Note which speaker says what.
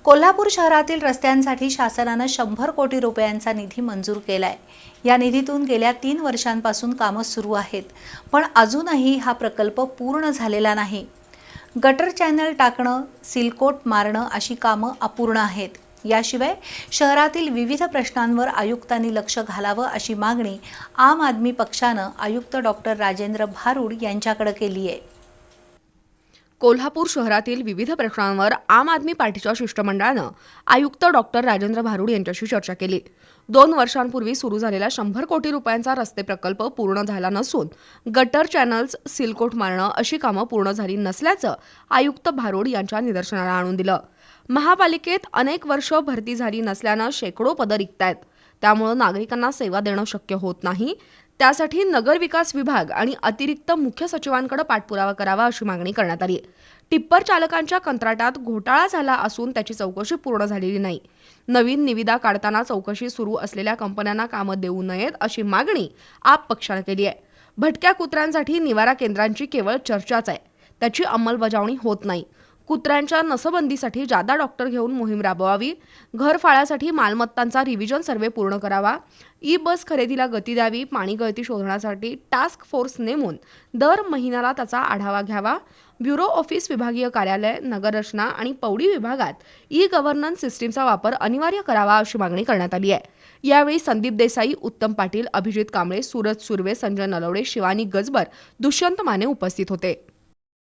Speaker 1: कोल्हापूर शहरातील रस्त्यांसाठी शासनानं 100 कोटी रुपयांचा निधी मंजूर केलाय। या निधीतून गेल्या 3 वर्षांपासून कामं सुरू आहेत, पण अजूनही हा प्रकल्प पूर्ण झालेला नाही। गटर चॅनल टाकणं, सिलकोट मारणं अशी कामं अपूर्ण आहेत। याशिवाय शहरातील विविध प्रश्नांवर आयुक्तांनी लक्ष घालावं अशी मागणी आम आदमी पक्षानं आयुक्त डॉक्टर राजेंद्र भारुड यांच्याकडे केली आहे।
Speaker 2: कोल्हापूर शहरातील विविध प्रश्नांवर आम आदमी पार्टीच्या शिष्टमंडळानं आयुक्त डॉक्टर राजेंद्र भारुड यांच्याशी चर्चा केली। 2 वर्षांपूर्वी सुरू झालेला 100 कोटी रुपयांचा रस्ते प्रकल्प पूर्ण झाला नसून गटर चॅनल्स, सिलकोट मारणं अशी कामं पूर्ण झाली नसल्याचं आयुक्त भारुड यांच्या निदर्शनाला आणून दिलं। महापालिकेत अनेक वर्ष भरती झाली नसल्यानं शेकडो पदं रिक्त आहेत, त्यामुळे नागरिकांना सेवा देणं शक्य होत नाही। त्यासाठी नगर विकास विभाग आणि अतिरिक्त मुख्य सचिवांकडे पाठपुरावा करावा अशी मागणी करण्यात आली। टिप्पर चालकांच्या कंत्राटात घोटाळा झाला असून त्याची चौकशी पूर्ण झालेली नाही। नवीन निविदा काढताना चौकशी सुरू असलेल्या कंपन्यांना कामं देऊ नयेत अशी मागणी आप पक्षाने केली आहे। भटक्या कुत्र्यांसाठी निवारा केंद्रांची केवळ चर्चाच आहे, त्याची अंमलबजावणी होत नाही। कुत्र्यांच्या नसबंदीसाठी जादा डॉक्टर घेऊन मोहीम राबवावी, घरफाळ्यासाठी मालमत्तांचा रिव्हिजन सर्व्हे पूर्ण करावा, ई बस खरेदीला गती द्यावी, पाणी गळती शोधण्यासाठी टास्क फोर्स नेमून दर महिन्याला त्याचा आढावा घ्यावा, ब्युरो ऑफिस, विभागीय कार्यालय, नगररचना आणि पौडी विभागात ई गव्हर्नन्स सिस्टीमचा वापर अनिवार्य करावा अशी मागणी करण्यात आली आहे। यावेळी संदीप देसाई, उत्तम पाटील, अभिजित कांबळे, सूरज सुर्वे, संजय नलवडे, शिवानी गजबर, दुष्यंत माने उपस्थित होते।